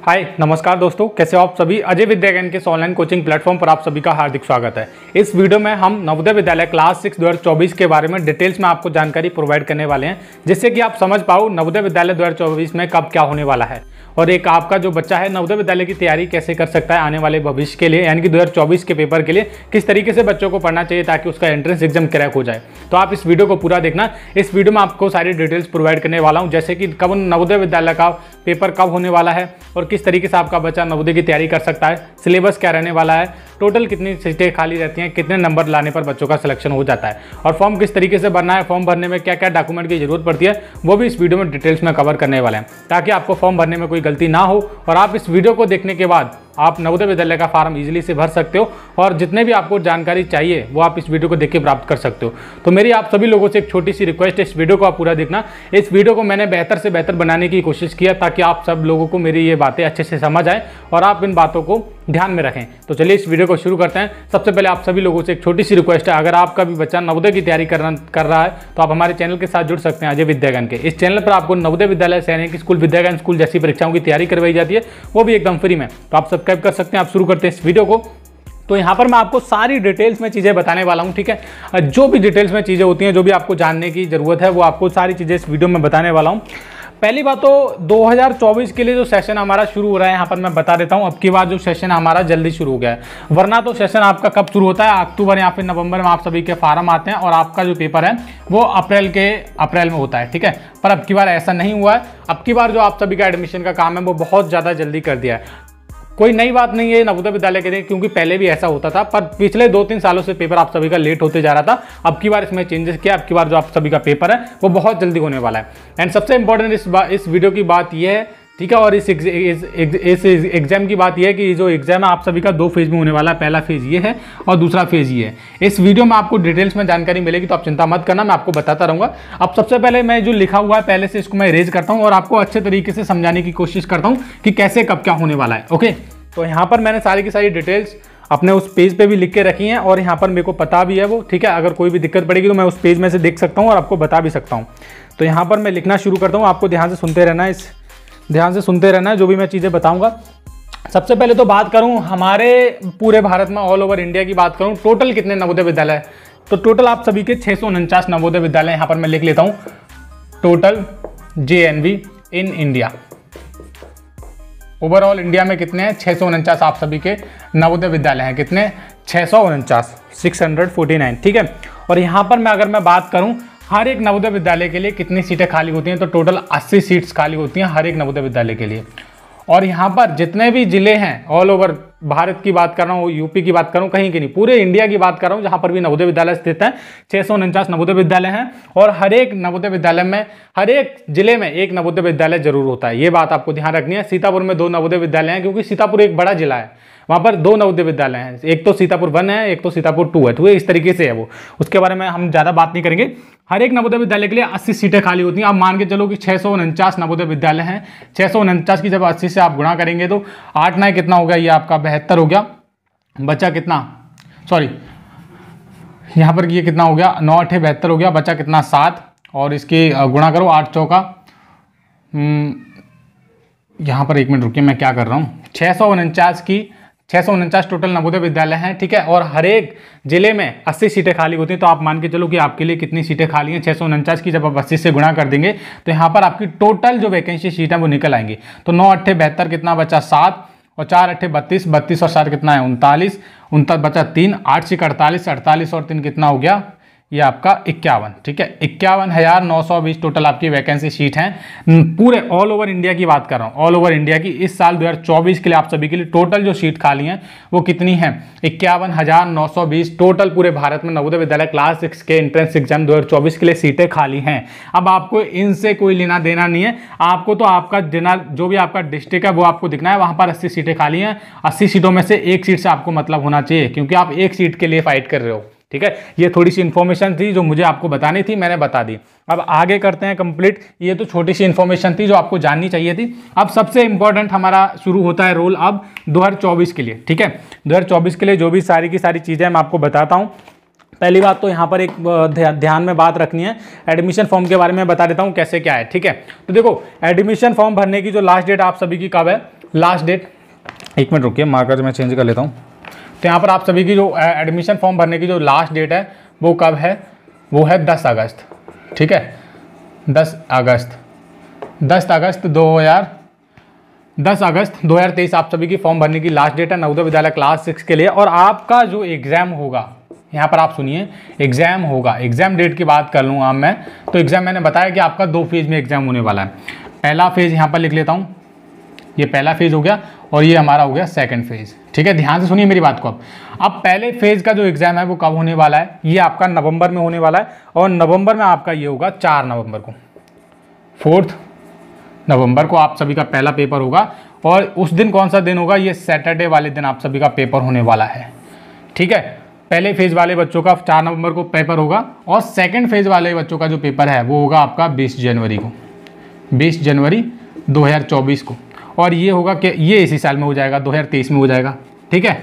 हाय नमस्कार दोस्तों, कैसे हो आप सभी। अजय विद्या ज्ञान के ऑनलाइन कोचिंग प्लेटफॉर्म पर आप सभी का हार्दिक स्वागत है। इस वीडियो में हम नवोदय विद्यालय क्लास 6 2024 के बारे में डिटेल्स में आपको जानकारी प्रोवाइड करने वाले हैं, जिससे कि आप समझ पाओ नवोदय विद्यालय 2024 में कब क्या होने वाला है और एक आपका जो बच्चा है नवोदय विद्यालय की तैयारी कैसे कर सकता है आने वाले भविष्य के लिए, यानी कि 2024 के पेपर के लिए किस तरीके से बच्चों को पढ़ना चाहिए ताकि उसका एंट्रेंस एग्जाम क्रैक हो जाए। तो आप इस वीडियो को पूरा देखना। इस वीडियो में आपको सारी डिटेल्स प्रोवाइड करने वाला हूं, जैसे कि कब नवोदय विद्यालय का पेपर कब होने वाला है और किस तरीके से आपका बच्चा नवोदय की तैयारी कर सकता है, सिलेबस क्या रहने वाला है, टोटल कितनी सीटें खाली रहती हैं, कितने नंबर लाने पर बच्चों का सिलेक्शन हो जाता है और फॉर्म किस तरीके से भरना है, फॉर्म भरने में क्या क्या डॉक्यूमेंट की जरूरत पड़ती है, वो भी इस वीडियो में डिटेल्स में कवर करने वाले हैं ताकि आपको फॉर्म भरने में कोई गलती ना हो और आप इस वीडियो को देखने के बाद आप नवोदय विद्यालय का फॉर्म इजीली से भर सकते हो और जितने भी आपको जानकारी चाहिए वो आप इस वीडियो को देख के प्राप्त कर सकते हो। तो मेरी आप सभी लोगों से एक छोटी सी रिक्वेस्ट है, इस वीडियो को आप पूरा देखना। इस वीडियो को मैंने बेहतर से बेहतर बनाने की कोशिश किया ताकि आप सब लोगों को मेरी ये बातें अच्छे से समझ आए और आप इन बातों को ध्यान में रखें। तो चलिए इस वीडियो को शुरू करते हैं। सबसे पहले आप सभी लोगों से एक छोटी सी रिक्वेस्ट है, अगर आपका भी बच्चा नवोदय की तैयारी कर रहा है तो आप हमारे चैनल के साथ जुड़ सकते हैं अजय विद्या ज्ञान के। इस चैनल पर आपको नवोदय विद्यालय, सैनिक स्कूल, विद्या ज्ञान स्कूल जैसी परीक्षाओं की तैयारी करवाई जाती है, वो भी एकदम फ्री में। तो आप सब्सक्राइब कर सकते हैं। आप शुरू करते हैं इस वीडियो को। तो यहाँ पर मैं आपको सारी डिटेल्स में चीज़ें बताने वाला हूँ, ठीक है। जो भी डिटेल्स में चीज़ें होती हैं, जो भी आपको जानने की ज़रूरत है, वो आपको सारी चीज़ें इस वीडियो में बताने वाला हूँ। पहली बात तो 2024 के लिए जो सेशन हमारा शुरू हो रहा है, यहाँ पर मैं बता देता हूँ। अब की बार जो सेशन हमारा जल्दी शुरू हो गया है, वरना तो सेशन आपका कब शुरू होता है, अक्टूबर या फिर नवंबर में आप सभी के फार्म आते हैं और आपका जो पेपर है वो अप्रैल में होता है, ठीक है। पर अब की बार ऐसा नहीं हुआ है। अब की बार जो आप सभी का एडमिशन का काम है वो बहुत ज़्यादा जल्दी कर दिया है। कोई नई बात नहीं है नवोदय विद्यालय के लिए, क्योंकि पहले भी ऐसा होता था, पर पिछले 2-3 सालों से पेपर आप सभी का लेट होते जा रहा था। अब की बार इसमें चेंजेस किया। अब की बार जो आप सभी का पेपर है वो बहुत जल्दी होने वाला है। एंड सबसे इंपॉर्टेंट इस वीडियो की बात यह है, ठीक है, और इस एग्जाम की बात यह है कि जो एग्जाम है आप सभी का 2 फेज में होने वाला है। पहला फेज ये है और दूसरा फेज ये है। इस वीडियो में आपको डिटेल्स में जानकारी मिलेगी, तो आप चिंता मत करना, मैं आपको बताता रहूंगा। अब सबसे पहले मैं जो लिखा हुआ है पहले से इसको मैं रेज करता हूँ और आपको अच्छे तरीके से समझाने की कोशिश करता हूँ कि कैसे कब क्या होने वाला है। ओके, तो यहाँ पर मैंने सारी की सारी डिटेल्स अपने उस पेज पे भी लिख के रखी हैं और यहाँ पर मेरे को पता भी है वो, ठीक है। अगर कोई भी दिक्कत पड़ेगी तो मैं उस पेज में से देख सकता हूँ और आपको बता भी सकता हूँ। तो यहाँ पर मैं लिखना शुरू करता हूँ, आपको ध्यान से सुनते रहना है, ध्यान से सुनते रहना है जो भी मैं चीज़ें बताऊँगा। सबसे पहले तो बात करूँ हमारे पूरे भारत में, ऑल ओवर इंडिया की बात करूँ, टोटल कितने नवोदय विद्यालय है, तो टोटल आप सभी के 649 नवोदय विद्यालय यहाँ पर मैं लिख लेता हूँ। Total JNV in India, overall India में कितने हैं, 649 आप सभी के नवोदय विद्यालय हैं। कितने, 649, ठीक है। और यहाँ पर अगर मैं बात करूँ हर एक नवोदय विद्यालय के लिए कितनी सीटें खाली होती हैं, तो टोटल 80 सीट्स खाली होती हैं हर एक नवोदय विद्यालय के लिए। और यहाँ पर जितने भी जिले हैं, ऑल ओवर भारत की बात कर रहा हूँ, यूपी की बात कर रहा हूँ, कहीं की नहीं, पूरे इंडिया की बात कर रहा हूँ, जहाँ पर भी नवोदय विद्यालय स्थित है, 649 नवोदय विद्यालय हैं। और हर एक नवोदय विद्यालय में, हर एक जिले में एक नवोदय विद्यालय जरूर होता है। ये बात आपको ध्यान रखनी है। सीतापुर में 2 नवोदय विद्यालय हैं, क्योंकि सीतापुर एक बड़ा जिला है, वहाँ पर 2 नवोदय विद्यालय हैं। एक तो सीतापुर 1 है, एक तो सीतापुर 2 है, तो इस तरीके से है वो, उसके बारे में हम ज़्यादा बात नहीं करेंगे। हर एक नवोदय विद्यालय के लिए 80 सीटें खाली होती हैं। आप मान के चलो कि 649 नवोदय विद्यालय हैं। 649 की जब 80 से आप गुणा करेंगे तो 8 9 कितना हो गया, ये आपका 72 हो गया। बचा कितना, सॉरी यहाँ पर ये कितना हो गया, 9 8 72 हो गया। बचा कितना, 7, और इसके गुणा करो 8 चौका, यहाँ पर 1 मिनट रुकिए, मैं क्या कर रहा हूँ, 649 टोटल नवोदय विद्यालय हैं, ठीक है। और हर एक जिले में 80 सीटें खाली होती हैं। तो आप मान के चलो कि आपके लिए कितनी सीटें खाली हैं, 649 की जब आप 80 से गुणा कर देंगे तो यहाँ पर आपकी टोटल जो वैकेंसी सीट है वो निकल आएंगी। तो 9 8 72 कितना बचा, 7, और 4 8 32, 32 और 7 कितना है, 39, 39 बचा 3, 8 6 48, 48 और 3 कितना हो गया, ये आपका 51, ठीक है। 51,920 टोटल आपकी वैकेंसी सीट हैं। पूरे ऑल ओवर इंडिया की बात कर रहा हूँ, ऑल ओवर इंडिया की। इस साल 2024 के लिए आप सभी के लिए टोटल जो सीट खाली हैं वो कितनी हैं, 51,920 टोटल पूरे भारत में नवोदय विद्यालय क्लास 6 के एंट्रेंस एग्जाम 2024 के लिए सीटें खाली हैं। अब आपको इनसे कोई लेना देना नहीं है, आपको तो आपका जो भी आपका डिस्ट्रिक्ट है वो आपको दिखना है। वहाँ पर 80 सीटें खाली हैं, 80 सीटों में से 1 सीट से आपको मतलब होना चाहिए, क्योंकि आप 1 सीट के लिए फाइट कर रहे हो, ठीक है। ये थोड़ी सी इन्फॉर्मेशन थी जो मुझे आपको बतानी थी, मैंने बता दी। अब आगे करते हैं कंप्लीट। ये तो छोटी सी इन्फॉर्मेशन थी जो आपको जाननी चाहिए थी। अब सबसे इंपॉर्टेंट हमारा शुरू होता है रोल अब 2024 के लिए, ठीक है। 2024 के लिए जो भी सारी की सारी चीज़ें मैं आपको बताता हूँ। पहली बात तो यहाँ पर एक ध्यान में बात रखनी है, एडमिशन फॉर्म के बारे में बता देता हूँ कैसे क्या है, ठीक है। तो देखो, एडमिशन फॉर्म भरने की जो लास्ट डेट आप सभी की कब है, लास्ट डेट, एक मिनट रुकिए, मार्कर मैं चेंज कर लेता हूँ। तो यहाँ पर आप सभी की जो एडमिशन फॉर्म भरने की जो लास्ट डेट है वो कब है, वो है 10 अगस्त। ठीक है, 10 अगस्त 2023 आप सभी की फॉर्म भरने की लास्ट डेट है नवोदय विद्यालय क्लास 6 के लिए। और आपका जो एग्ज़ाम होगा, यहाँ पर आप सुनिए, एग्ज़ाम होगा, एग्ज़ाम डेट की बात कर लूँ मैं, तो एग्ज़ाम मैंने बताया कि आपका 2 फेज़ में एग्ज़ाम होने वाला है। पहला फेज़ यहाँ पर लिख लेता हूँ, ये पहला फेज़ हो गया और ये हमारा हो गया सेकंड फेज़। ठीक है, ध्यान से सुनिए मेरी बात को। अब पहले फेज़ का जो एग्ज़ाम है वो कब होने वाला है, ये आपका नवंबर में होने वाला है। और नवंबर में आपका ये होगा 4 नवंबर को, 4 नवंबर को आप सभी का पहला पेपर होगा। और उस दिन कौन सा दिन होगा, ये सैटरडे वाले दिन आप सभी का पेपर होने वाला है। ठीक है, पहले फेज़ वाले बच्चों का 4 नवंबर को पेपर होगा और सेकंड फेज़ वाले बच्चों का जो पेपर है वो होगा आपका 20 जनवरी को, 20 जनवरी 2024 को। और ये होगा कि ये इसी साल में हो जाएगा, 2023 में हो जाएगा। ठीक है,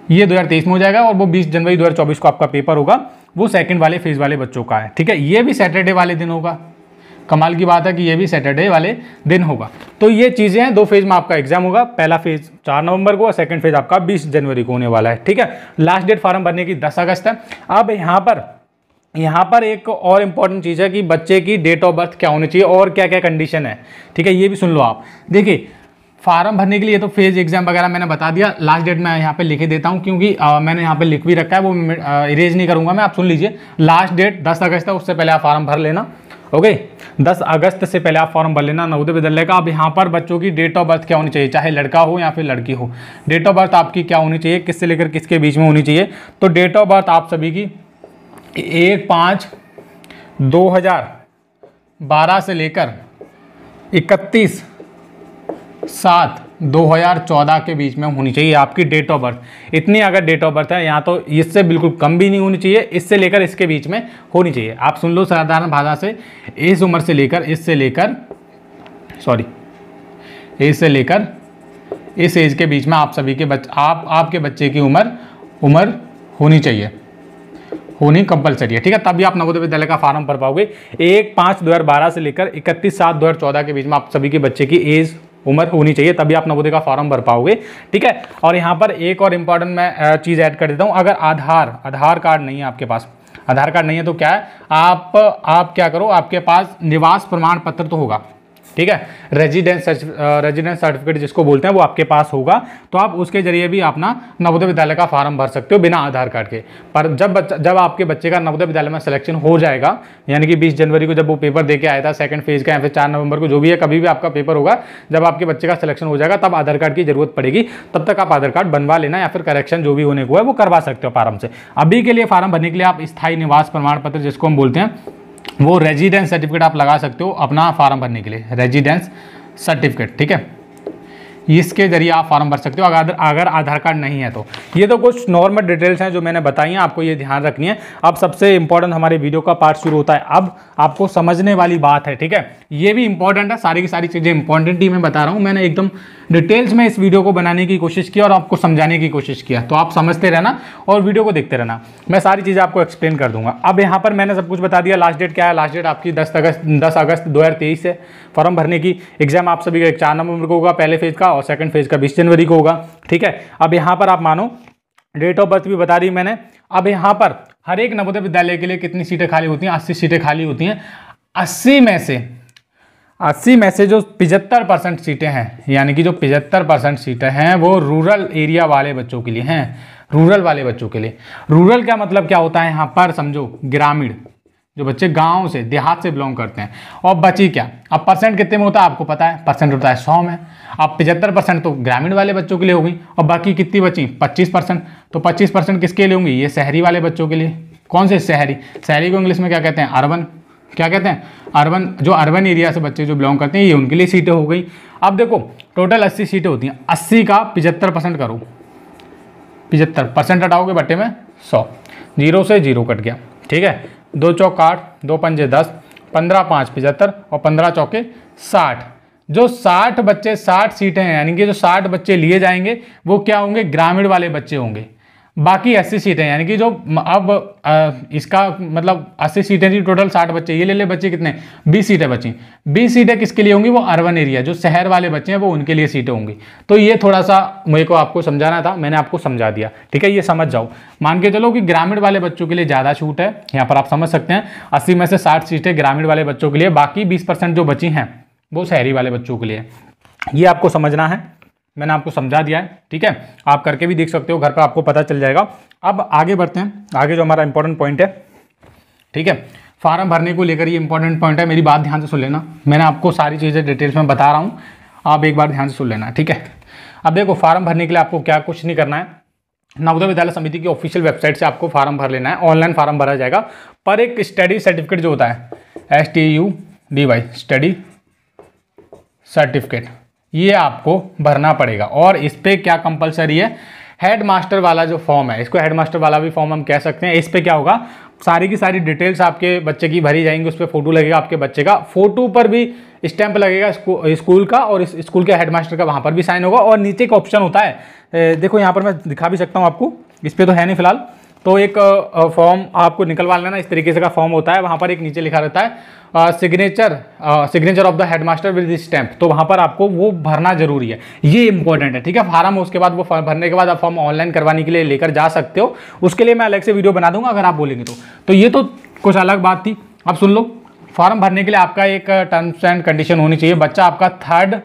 ये 2023 में हो जाएगा और वो 20 जनवरी 2024 को आपका पेपर होगा, वो सेकंड वाले फेज़ वाले बच्चों का है। ठीक है, ये भी सैटरडे वाले दिन होगा। कमाल की बात है कि ये भी सैटरडे वाले दिन होगा। तो ये चीज़ें हैं, 2 फेज़ में आपका एग्जाम होगा। पहला फेज़ 4 नवंबर को और सेकंड फेज़ आपका 20 जनवरी को होने वाला है। ठीक है, लास्ट डेट फॉर्म भरने की 10 अगस्त है। अब यहाँ पर एक और इम्पॉर्टेंट चीज़ है कि बच्चे की डेट ऑफ बर्थ क्या होनी चाहिए और क्या क्या कंडीशन है। ठीक है, ये भी सुन लो आप। देखिए, फार्म भरने के लिए तो फेज़ एग्जाम वगैरह मैंने बता दिया, लास्ट डेट मैं यहाँ पे लिख देता हूँ क्योंकि मैंने यहाँ पे लिख भी रखा है, वो इरेज नहीं करूँगा मैं, आप सुन लीजिए। लास्ट डेट 10 अगस्त है, उससे पहले आप फॉर्म भर लेना। ओके, 10 अगस्त से पहले आप फॉर्म भर लेना नवोदय विद्यालय का। अब यहाँ पर बच्चों की डेट ऑफ बर्थ क्या होनी चाहिए, चाहे लड़का हो या फिर लड़की हो, डेट ऑफ बर्थ आपकी क्या होनी चाहिए, किससे लेकर किसके बीच में होनी चाहिए। तो डेट ऑफ बर्थ आप सभी की 1/5/2012 से लेकर 31/7/2014 के बीच में होनी चाहिए आपकी डेट ऑफ बर्थ। इतनी अगर डेट ऑफ बर्थ है, यहाँ तो इससे बिल्कुल कम भी नहीं होनी चाहिए, इससे लेकर इसके बीच में होनी चाहिए। आप सुन लो साधारण भाषा से, इस उम्र से लेकर इस एज के बीच में आप सभी के आपके बच्चे की उम्र होनी चाहिए, होनी कंपलसरी है। ठीक है, तभी आप नवोदय विद्यालय का फॉर्म भर पाओगे। 1/5/2012 से लेकर 31/7/2014 के बीच में आप सभी के बच्चे की एज उम्र होनी चाहिए, तभी आप नवोदय का फॉर्म भर पाओगे। ठीक है, और यहाँ पर एक और इम्पॉर्टेंट मैं चीज़ ऐड कर देता हूँ। अगर आधार कार्ड नहीं है आपके पास, आधार कार्ड नहीं है तो क्या है, आप क्या करो, आपके पास निवास प्रमाण पत्र तो होगा। ठीक है, रेजिडेंस सर्टिफिकेट जिसको बोलते हैं वो आपके पास होगा, तो आप उसके जरिए भी अपना नवोदय विद्यालय का फॉर्म भर सकते हो बिना आधार कार्ड के। पर जब आपके बच्चे का नवोदय विद्यालय में सिलेक्शन हो जाएगा, यानी कि 20 जनवरी को जब वो पेपर देके आया था सेकंड फेज़ का, या फिर 4 नवंबर को, जो भी है, कभी भी आपका पेपर होगा, जब आपके बच्चे का सिलेक्शन हो जाएगा तब आधार कार्ड की जरूरत पड़ेगी। तब तक आप आधार कार्ड बनवा लेना या फिर करेक्शन जो भी होने को है वो करवा सकते हो फॉर्म से। अभी के लिए फॉर्म भरने के लिए आप स्थायी निवास प्रमाण पत्र जिसको हम बोलते हैं, वो रेजिडेंस सर्टिफिकेट आप लगा सकते हो अपना फॉर्म भरने के लिए, रेजिडेंस सर्टिफिकेट। ठीक है, इसके जरिए आप फॉर्म भर सकते हो अगर आधार कार्ड नहीं है तो। ये तो कुछ नॉर्मल डिटेल्स हैं जो मैंने बताई हैं, आपको ये ध्यान रखनी है। अब सबसे इंपॉर्टेंट हमारे वीडियो का पार्ट शुरू होता है, अब आपको समझने वाली बात है। ठीक है, ये भी इंपॉर्टेंट है, सारी की सारी चीज़ें इंपॉर्टेंट ही मैं बता रहा हूँ। मैंने एकदम डिटेल्स में इस वीडियो को बनाने की कोशिश की और आपको समझाने की कोशिश किया, तो आप समझते रहना और वीडियो को देखते रहना, मैं सारी चीज़ें आपको एक्सप्लेन कर दूंगा। अब यहाँ पर मैंने सब कुछ बता दिया। लास्ट डेट क्या है, लास्ट डेट आपकी 10 अगस्त 2023 है फॉर्म भरने की। एग्जाम आप सभी का 4 नवंबर को होगा पहले फेज़ का, और सेकंड फेज़ का 20 जनवरी को होगा। ठीक है, अब यहाँ पर आप मानो डेट ऑफ बर्थ भी बता दी मैंने। अब यहाँ पर हर एक नवोदय विद्यालय के लिए कितनी सीटें खाली होती हैं, 80 सीटें खाली होती हैं। 80 में से जो 75% सीटें हैं, यानी कि जो 75% सीटें हैं वो रूरल एरिया वाले बच्चों के लिए हैं, रूरल वाले बच्चों के लिए। रूरल का मतलब क्या होता है, यहाँ पर समझो ग्रामीण, जो बच्चे गांव से, देहात से बिलोंग करते हैं। और बची क्या, अब परसेंट कितने में होता है आपको पता है, परसेंट होता है 100 में। अब 75% तो ग्रामीण वाले बच्चों के लिए हो गई, और बाकी कितनी बची 25%। तो 25% किसके लिए होंगी, ये शहरी वाले बच्चों के लिए। कौन से शहरी, शहरी को इंग्लिश में क्या कहते हैं, अर्बन। क्या कहते हैं, अर्बन। जो अर्बन एरिया से बच्चे जो बिलोंग करते हैं, ये उनके लिए सीटें हो गई। अब देखो टोटल 80 सीटें होती हैं, 80 का 75% करो, 75% हटाओगे बट्टे में 100, 0 से 0 कट गया। ठीक है, 2 चौक 8, 2 पंजे 10, 15 5 75 और 15 चौके 60। जो 60 बच्चे 60 सीटें हैं, यानी कि जो 60 बच्चे लिए जाएंगे वो क्या होंगे, ग्रामीण वाले बच्चे होंगे। बाकी 80 सीटें, यानी कि जो अब इसका मतलब 80 सीटें थी, टोटल 60 बच्चे, ये ले ले बच्चे कितने 20 सीटें बची। 20 सीटें किसके लिए होंगी, वो अर्बन एरिया जो शहर वाले बच्चे हैं वो उनके लिए सीटें होंगी। तो ये थोड़ा सा मेरे को आपको समझाना था, मैंने आपको समझा दिया, ठीक है, ये समझ जाओ। मान के चलो कि ग्रामीण वाले बच्चों के लिए ज़्यादा छूट है, यहाँ पर आप समझ सकते हैं 80 में से 60 सीटें ग्रामीण वाले बच्चों के लिए, बाकी 20% जो बची हैं वो शहरी वाले बच्चों के लिए। ये आपको समझना है, मैंने आपको समझा दिया है, ठीक है, आप करके भी देख सकते हो घर पर, आपको पता चल जाएगा। अब आगे बढ़ते हैं, आगे जो हमारा इंपॉर्टेंट पॉइंट है, ठीक है, फार्म भरने को लेकर ये इंपॉर्टेंट पॉइंट है, मेरी बात ध्यान से सुन लेना, मैंने आपको सारी चीज़ें डिटेल्स में बता रहा हूँ, आप एक बार ध्यान से सुन लेना, ठीक है। अब देखो, फार्म भरने के लिए आपको क्या कुछ नहीं करना है, नवोदय विद्यालय समिति की ऑफिशियल वेबसाइट से आपको फार्म भर लेना है, ऑनलाइन फार्म भरा जाएगा। पर एक स्टडी सर्टिफिकेट जो होता है STUDY स्टडी सर्टिफिकेट, ये आपको भरना पड़ेगा। और इस पर क्या कंपलसरी है, हेडमास्टर वाला जो फॉर्म है, इसको हेडमास्टर वाला भी फॉर्म हम कह सकते हैं। इस पर क्या होगा, सारी की सारी डिटेल्स आपके बच्चे की भरी जाएंगी, उस पर फोटो लगेगा आपके बच्चे का, फोटो पर भी स्टैंप लगेगा स्कूल का, और इस स्कूल के हेडमास्टर का वहाँ पर भी साइन होगा। और नीचे एक ऑप्शन होता है, देखो यहाँ पर मैं दिखा भी सकता हूँ आपको, इस पर तो है नहीं फिलहाल, तो एक फॉर्म आपको निकलवा लेना, इस तरीके से का फॉर्म होता है, वहाँ पर एक नीचे लिखा रहता है signature of the headmaster with stamp, तो वहाँ पर आपको वो भरना जरूरी है, ये इंपॉर्टेंट है, ठीक है। फार्म उसके बाद वो भरने के बाद आप फॉर्म ऑनलाइन करवाने के लिए लेकर जा सकते हो, उसके लिए मैं अलग से वीडियो बना दूंगा अगर आप बोलेंगे तो ये तो कुछ अलग बात थी। अब सुन लो, फॉर्म भरने के लिए आपका एक टर्म्स एंड कंडीशन होनी चाहिए, बच्चा आपका 3rd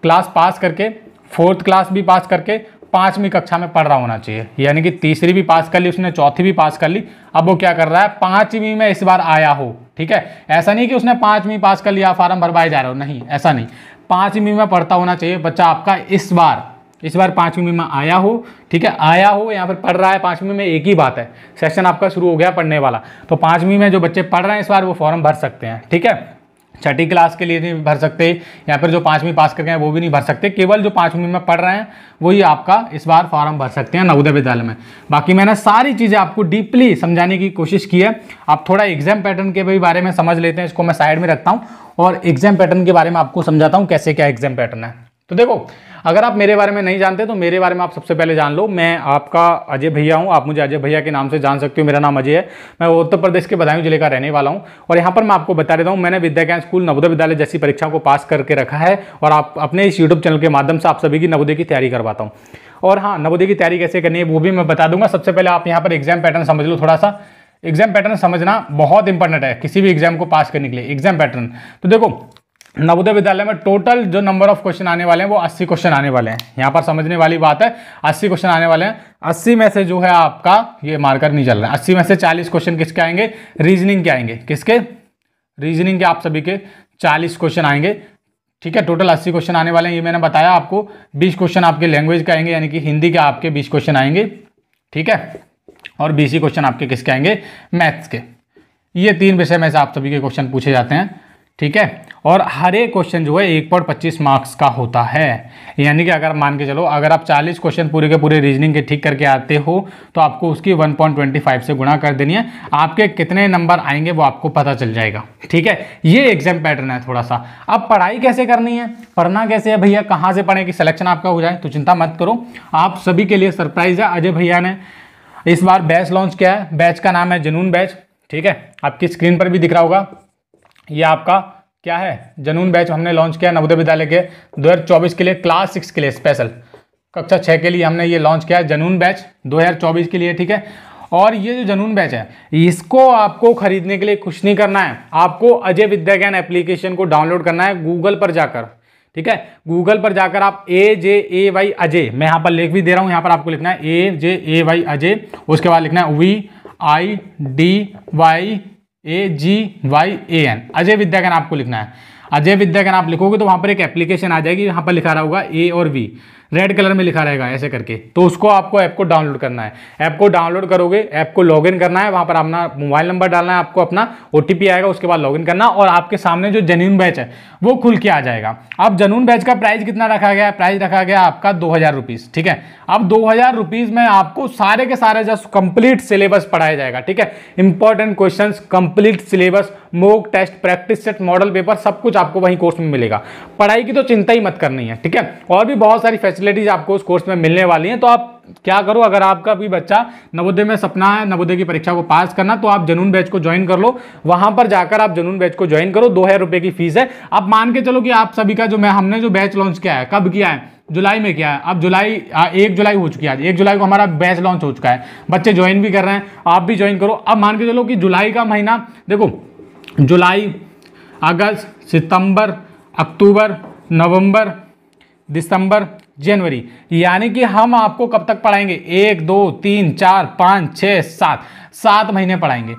क्लास पास करके, 4th क्लास भी पास करके, 5वीं कक्षा में पढ़ रहा होना चाहिए, यानी कि 3री भी पास कर ली उसने, 4थी भी पास कर ली, अब वो क्या कर रहा है 5वीं में इस बार आया हो, ठीक है। ऐसा नहीं कि उसने 5वीं पास कर लिया फार्म भरवाए जा रहे हो, नहीं, ऐसा नहीं, 5वीं में पढ़ता होना चाहिए बच्चा आपका, इस बार 5वीं में आया हो, ठीक है, आया हो, यहाँ पर पढ़ रहा है 5वीं में, एक ही बात है, सेशन आपका शुरू हो गया पढ़ने वाला, तो 5वीं में जो बच्चे पढ़ रहे हैं इस बार वो फॉर्म भर सकते हैं, ठीक है। 6ठी क्लास के लिए नहीं भर सकते, या फिर जो 5वीं पास कर गए हैं वो भी नहीं भर सकते, केवल जो 5वीं में पढ़ रहे हैं वही आपका इस बार फॉर्म भर सकते हैं नवोदय विद्यालय में। बाकी मैंने सारी चीज़ें आपको डीपली समझाने की कोशिश की है। आप थोड़ा एग्जाम पैटर्न के भी बारे में समझ लेते हैं, इसको मैं साइड में रखता हूँ और एग्जाम पैटर्न के बारे में आपको समझाता हूँ कैसे क्या एग्जाम पैटर्न है। तो देखो, अगर आप मेरे बारे में नहीं जानते तो मेरे बारे में आप सबसे पहले जान लो। मैं आपका अजय भैया हूं, आप मुझे अजय भैया के नाम से जान सकते हो, मेरा नाम अजय है, मैं उत्तर प्रदेश के बदायूं जिले का रहने वाला हूं। और यहाँ पर मैं आपको बता देता हूँ, मैंने विद्या ज्ञान स्कूल नवोदय विद्यालय जैसी परीक्षाओं को पास करके रखा है, और आप अपने इस यूट्यूब चैनल के माध्यम से आप सभी की नवोदय की तैयारी करवाता हूँ। और हाँ, नवोदय की तैयारी कैसे करनी है वो भी मैं बता दूंगा। सबसे पहले आप यहाँ पर एग्जाम पैटर्न समझ लो, थोड़ा सा एग्जाम पैटर्न समझना बहुत इंपॉर्टेंट है किसी भी एग्जाम को पास करने के लिए। एग्जाम पैटर्न तो देखो, नवोदय विद्यालय में टोटल जो नंबर ऑफ क्वेश्चन आने वाले हैं वो 80 क्वेश्चन आने वाले हैं। यहाँ पर समझने वाली बात है, 80 क्वेश्चन आने वाले हैं। 80 में से जो है आपका ये मार्कर नहीं चल रहा है, 80 में से 40 क्वेश्चन किसके आएंगे, रीजनिंग के आएंगे। किसके, रीजनिंग के आप सभी के 40 क्वेश्चन आएंगे, ठीक है। टोटल 80 क्वेश्चन आने वाले हैं, ये मैंने बताया आपको। 20 क्वेश्चन आपके लैंग्वेज के आएंगे, यानी कि हिंदी के आपके 20 क्वेश्चन आएंगे, ठीक है। और 20 क्वेश्चन आपके किसके आएंगे, मैथ्स के। ये 3 विषय में से आप सभी के क्वेश्चन पूछे जाते हैं, ठीक है। और हर एक क्वेश्चन जो है 1.25 मार्क्स का होता है, यानी कि अगर मान के चलो अगर आप 40 क्वेश्चन पूरे के पूरे रीजनिंग के ठीक करके आते हो तो आपको उसकी 1.25 से गुणा कर देनी है। आपके कितने नंबर आएंगे वो आपको पता चल जाएगा, ठीक है। ये एग्जाम पैटर्न है थोड़ा सा। अब पढ़ाई कैसे करनी है, पढ़ना कैसे है भैया, कहाँ से पढ़ें कि सिलेक्शन आपका हो जाए, तो चिंता मत करो, आप सभी के लिए सरप्राइज है। अजय भैया ने इस बार बैच लॉन्च किया है, बैच का नाम है जुनून बैच, ठीक है। आपकी स्क्रीन पर भी दिख रहा होगा, ये आपका क्या है, जुनून बैच हमने लॉन्च किया नवोदय विद्यालय के 2024 के लिए, क्लास 6 के लिए स्पेशल, कक्षा 6 के लिए हमने ये लॉन्च किया है जुनून बैच 2024 के लिए, ठीक है। और ये जो जुनून बैच है इसको आपको खरीदने के लिए कुछ नहीं करना है, आपको अजय विद्या ज्ञान एप्लीकेशन को डाउनलोड करना है गूगल पर जाकर, ठीक है। गूगल पर जाकर आप AJAY अजय, मैं यहाँ पर लिख भी दे रहा हूँ, यहाँ पर आपको लिखना है AJAY अजय, उसके बाद लिखना है VIDYAGYAN, अजय विद्या ज्ञान आपको लिखना है। अजय विद्या ज्ञान आप लिखोगे तो वहाँ पर एक एप्लीकेशन आ जाएगी, यहाँ पर लिखा रहा होगा A और V, रेड कलर में लिखा रहेगा ऐसे करके, तो उसको आपको ऐप को डाउनलोड करना है। ऐप को डाउनलोड करोगे, ऐप को लॉगिन करना है, वहाँ पर अपना मोबाइल नंबर डालना है, आपको अपना OTP आएगा, उसके बाद लॉगिन करना, और आपके सामने जो जुनून बैच है वो खुल के आ जाएगा। अब जुनून बैच का प्राइस कितना रखा गया है, प्राइस रखा गया आपका 2000 रुपीज़, ठीक है। अब 2000 रुपीज़ में आपको सारे के सारे जस्ट कंप्लीट सिलेबस पढ़ाया जाएगा, ठीक है। Important question, complete syllabus, mock test, practice set, model paper, सब कुछ आपको वहीं कोर्स में मिलेगा। पढ़ाई की तो चिंता ही मत करनी है, ठीक है। और भी बहुत सारी फैसिलिटीज आपको उस कोर्स में मिलने वाली हैं, तो आप क्या करो, अगर आपका भी बच्चा नवोदय में सपना है नवोदय की परीक्षा को पास करना, तो आप जनून बैच को ज्वाइन कर लो। वहां पर जाकर आप जनून बैच को ज्वाइन करो, 2000 रुपए की फीस है। अब मान के चलो कि आप सभी का जो हमने जो बैच लॉन्च किया है, कब किया है, जुलाई में किया है। अब जुलाई 1 जुलाई हो चुकी है, आज 1 जुलाई को हमारा बैच लॉन्च हो चुका है, बच्चे ज्वाइन भी कर रहे हैं, आप भी ज्वाइन करो। अब मान के चलो कि जुलाई का महीना देखो, जुलाई, अगस्त, सितंबर, अक्टूबर, नवंबर, दिसंबर, जनवरी, यानी कि हम आपको कब तक पढ़ाएंगे, 1 2 3 4 5 6 7 महीने पढ़ाएंगे।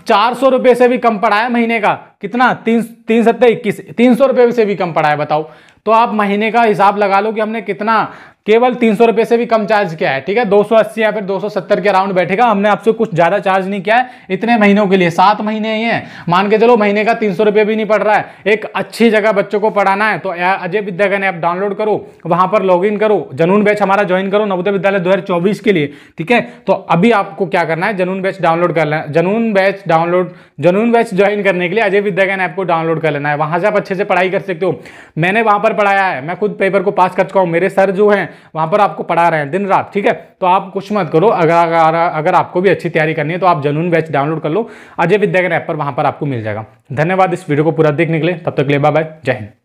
400 रुपए से भी कम पड़ा है महीने का, कितना, 3 सत्ते 21, 300 रुपए से भी कम पड़ा है, बताओ। तो आप महीने का हिसाब लगा लो कि हमने कितना, केवल 300 रुपए से भी कम चार्ज किया है, ठीक है, 280 या फिर 270 के अराउंड बैठेगा। हमने आपसे कुछ ज्यादा चार्ज नहीं किया है इतने महीनों के लिए, 7 महीने ही है, मान के चलो महीने का 300 रुपए भी नहीं पड़ रहा है। एक अच्छी जगह बच्चों को पढ़ाना है तो अजय विद्यागन ऐप डाउनलोड करो, वहां पर लॉग इन करो, जनून बैच हमारा ज्वाइन करो नवोदय विद्यालय 2024 के लिए, ठीक है। तो अभी आपको क्या करना है, जनून बैच डाउनलोड कर लेना है, जनून बैच ज्वाइन करने के लिए अजय विद्यागन ऐप को डाउनलोड कर लेना है। वहां से आप अच्छे से पढ़ाई कर सकते हो। मैंने वहां पर पढ़ाया है, मैं खुद पेपर को पास कर चुका हूं, मेरे सर जो हैं वहां पर आपको पढ़ा रहे हैं दिन रात, ठीक है। तो आप कुछ मत करो, अगर आपको भी अच्छी तैयारी करनी है तो आप जनून बैच डाउनलोड कर लो, अजय विद्यागन ऐप पर, वहां पर आपको मिल जाएगा। धन्यवाद इस वीडियो को पूरा देखने के लिए, तब तक के लिए बाय बाय, जय हिंद।